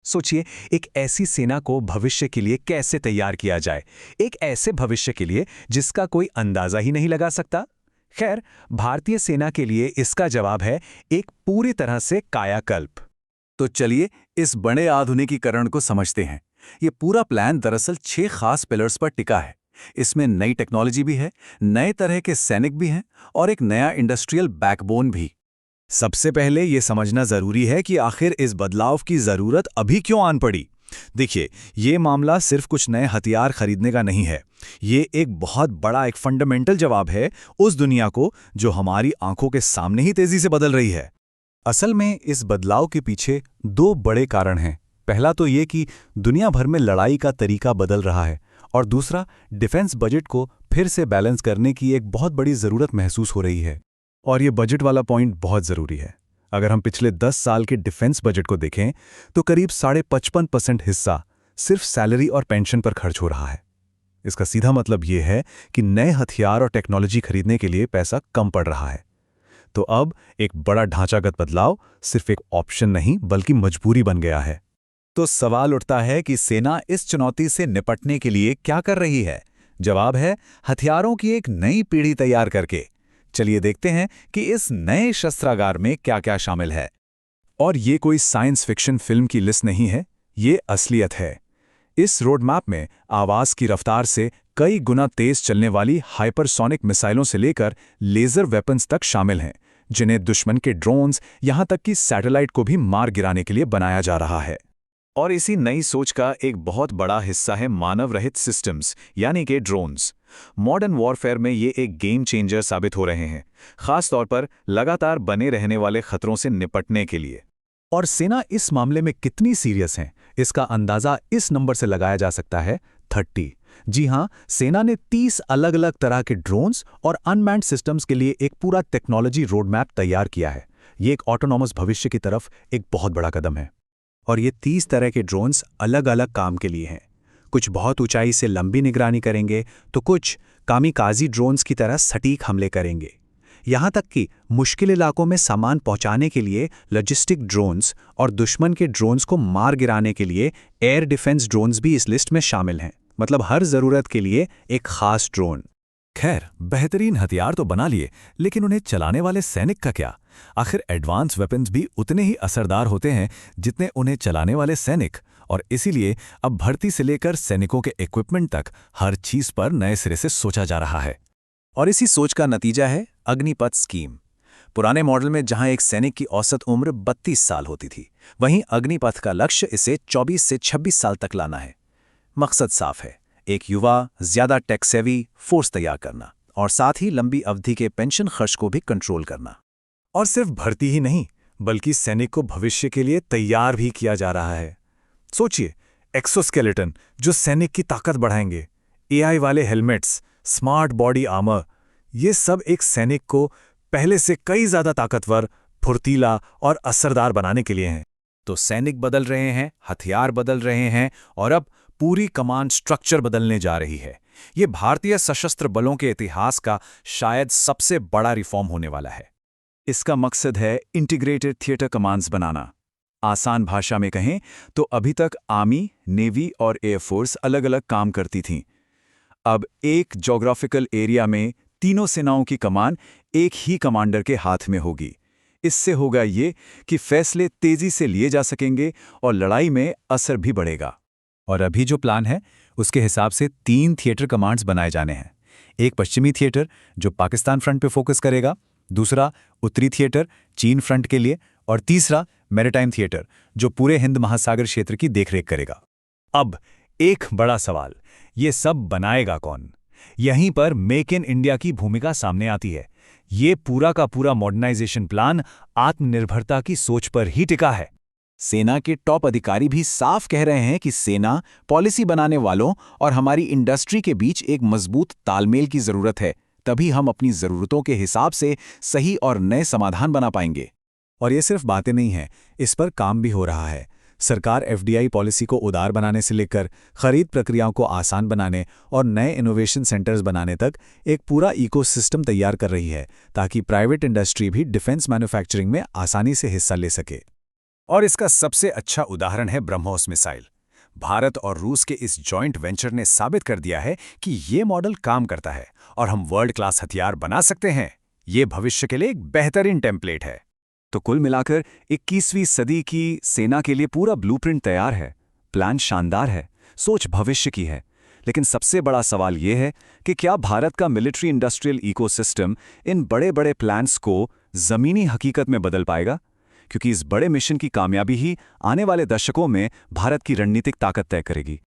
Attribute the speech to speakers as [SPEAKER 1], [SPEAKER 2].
[SPEAKER 1] सोचिए, एक ऐसी सेना को भविष्य के लिए कैसे तैयार किया जाए, एक ऐसे भविष्य के लिए जिसका कोई अंदाजा ही नहीं लगा सकता। खैर, भारतीय सेना के लिए इसका जवाब है एक पूरी तरह से कायाकल्प।
[SPEAKER 2] तो चलिए इस बड़े आधुनिकीकरण को समझते हैं। ये पूरा प्लान दरअसल 6 खास पिलर्स पर टिका है। इसमें नई टेक्नोलॉजी भी है, नए तरह के सैनिक भी हैं और एक नया इंडस्ट्रियल बैकबोन भी।
[SPEAKER 3] सबसे पहले ये समझना जरूरी है कि आखिर इस बदलाव की जरूरत अभी क्यों आन पड़ी। देखिए, ये मामला सिर्फ कुछ नए हथियार खरीदने का नहीं है। ये एक बहुत बड़ा एक फंडामेंटल जवाब है उस दुनिया को जो हमारी आंखों के सामने ही तेजी से बदल रही है। असल में इस बदलाव के पीछे 2 बड़े कारण हैं। पहला तो ये कि दुनिया भर में लड़ाई का तरीका बदल रहा है, और दूसरा, डिफेंस बजट को फिर से बैलेंस करने की एक बहुत बड़ी ज़रूरत महसूस हो रही है। और ये बजट वाला पॉइंट बहुत ज़रूरी है। अगर हम पिछले 10 साल के डिफेंस बजट को देखें तो करीब 55% हिस्सा सिर्फ सैलरी और पेंशन पर खर्च हो रहा है। इसका सीधा मतलब ये है कि नए हथियार और टेक्नोलॉजी खरीदने के लिए पैसा कम पड़ रहा है। तो अब एक बड़ा ढांचागत बदलाव सिर्फ एक ऑप्शन नहीं बल्कि मजबूरी बन गया है।
[SPEAKER 2] तो सवाल उठता है कि सेना इस चुनौती से निपटने के लिए क्या कर रही है। जवाब है, हथियारों की एक नई पीढ़ी तैयार करके। चलिए देखते हैं कि इस नए शस्त्रागार में क्या-क्या शामिल है।
[SPEAKER 3] और ये कोई साइंस फिक्शन फिल्म की लिस्ट नहीं है, ये असलियत है। इस रोड मैप में आवाज़ की रफ्तार से कई गुना तेज चलने वाली हाइपरसोनिक मिसाइलों से लेकर लेजर वेपन्स तक शामिल हैं, जिन्हें दुश्मन के ड्रोन्स यहां तक कि सैटेलाइट को भी मार गिराने के लिए बनाया जा रहा है।
[SPEAKER 1] और इसी नई सोच का एक बहुत बड़ा हिस्सा है मानव रहित सिस्टम्स, यानी कि ड्रोन्स। मॉडर्न वॉरफेयर में ये एक गेम चेंजर साबित हो रहे हैं, खास तौर पर लगातार बने रहने वाले खतरों से निपटने के लिए।
[SPEAKER 3] और सेना इस मामले में कितनी सीरियस है, इसका अंदाजा इस नंबर से लगाया जा सकता है, 30। जी हां, सेना ने 30 अलग अलग तरह के ड्रोन्स और अनमैन्ड सिस्टम्स के लिए एक पूरा टेक्नोलॉजी रोडमैप तैयार किया है। ये एक ऑटोनॉमस भविष्य की तरफ एक बहुत बड़ा कदम है। और ये 30 तरह के ड्रोन्स अलग अलग काम के लिए हैं। कुछ बहुत ऊंचाई से लंबी निगरानी करेंगे, तो कुछ कामिकाजी ड्रोन्स की तरह सटीक हमले करेंगे। यहाँ तक कि मुश्किल इलाकों में सामान पहुंचाने के लिए लॉजिस्टिक ड्रोन्स और दुश्मन के ड्रोन्स को मार गिराने के लिए एयर डिफेंस ड्रोन्स भी इस लिस्ट में शामिल हैं। मतलब हर ज़रूरत के लिए एक खास ड्रोन।
[SPEAKER 2] खैर, बेहतरीन हथियार तो बना लिए, लेकिन उन्हें चलाने वाले सैनिक का क्या? आखिर एडवांस वेपन्स भी उतने ही असरदार होते हैं जितने उन्हें चलाने वाले सैनिक, और इसीलिए अब भर्ती से लेकर सैनिकों के इक्विपमेंट तक हर चीज पर नए सिरे से सोचा जा रहा है।
[SPEAKER 3] और इसी सोच का नतीजा है अग्निपथ स्कीम। पुराने मॉडल में जहां एक सैनिक की औसत उम्र 32 साल होती थी, वहीं अग्निपथ का लक्ष्य इसे 24 से 26 साल तक लाना है। मकसद साफ है, एक युवा, ज्यादा टेक सेवी फोर्स तैयार करना, और साथ ही लंबी अवधि के पेंशन खर्च को भी कंट्रोल करना। और सिर्फ भर्ती ही नहीं, बल्कि सैनिक को भविष्य के लिए तैयार भी किया जा रहा है। सोचिए, एक्सोस्केलेटन जो सैनिक की ताकत बढ़ाएंगे, एआई वाले हेलमेट्स, स्मार्ट बॉडी आर्मर, ये सब एक सैनिक को पहले से कई ज्यादा ताकतवर, फुर्तीला और असरदार बनाने के लिए हैं।
[SPEAKER 2] तो सैनिक बदल रहे हैं, हथियार बदल रहे हैं, और अब पूरी कमांड स्ट्रक्चर बदलने जा रही है। ये भारतीय सशस्त्र बलों के इतिहास का शायद सबसे बड़ा रिफॉर्म होने वाला है।
[SPEAKER 3] इसका मकसद है इंटीग्रेटेड थिएटर कमांड्स बनाना। आसान भाषा में कहें तो अभी तक आर्मी, नेवी और एयरफोर्स अलग अलग काम करती थीं। अब एक ज्योग्राफिकल एरिया में तीनों सेनाओं की कमान एक ही कमांडर के हाथ में होगी। इससे होगा ये कि फैसले तेजी से लिए जा सकेंगे और लड़ाई में असर भी बढ़ेगा। और अभी जो प्लान है उसके हिसाब से 3 थिएटर कमांड्स बनाए जाने हैं। एक पश्चिमी थिएटर जो पाकिस्तान फ्रंट पे फोकस करेगा, दूसरा उत्तरी थिएटर चीन फ्रंट के लिए, और तीसरा मैरीटाइम थिएटर जो पूरे हिंद महासागर क्षेत्र की देखरेख करेगा। अब एक बड़ा सवाल, ये सब बनाएगा कौन? यहीं पर मेक इन इंडिया की भूमिका सामने आती है। ये पूरा का पूरा मॉडर्नाइजेशन प्लान आत्मनिर्भरता की सोच पर ही टिका है। सेना के टॉप अधिकारी भी साफ कह रहे हैं कि सेना, पॉलिसी बनाने वालों और हमारी इंडस्ट्री के बीच एक मजबूत तालमेल की जरूरत है। तभी हम अपनी जरूरतों के हिसाब से सही और नए समाधान बना पाएंगे। और ये सिर्फ बातें नहीं हैं, इस पर काम भी हो रहा है। सरकार एफडीआई पॉलिसी को उदार बनाने से लेकर खरीद प्रक्रियाओं को आसान बनाने और नए इनोवेशन सेंटर्स बनाने तक एक पूरा इकोसिस्टम तैयार कर रही है, ताकि प्राइवेट इंडस्ट्री भी डिफेंस मैन्युफैक्चरिंग में आसानी से हिस्सा ले सके।
[SPEAKER 1] और इसका सबसे अच्छा उदाहरण है ब्रह्मोस मिसाइल। भारत और रूस के इस जॉइंट वेंचर ने साबित कर दिया है कि ये मॉडल काम करता है और हम वर्ल्ड क्लास हथियार बना सकते हैं। ये भविष्य के लिए एक बेहतरीन टेम्पलेट है।
[SPEAKER 3] तो कुल मिलाकर 21वीं सदी की सेना के लिए पूरा ब्लूप्रिंट तैयार है। प्लान शानदार है, सोच भविष्य की है। लेकिन सबसे बड़ा सवाल यह है कि क्या भारत का मिलिट्री इंडस्ट्रियल इकोसिस्टम इन बड़े बड़े प्लान्स को ज़मीनी हकीकत में बदल पाएगा? क्योंकि इस बड़े मिशन की कामयाबी ही आने वाले दशकों में भारत की रणनीतिक ताकत तय करेगी।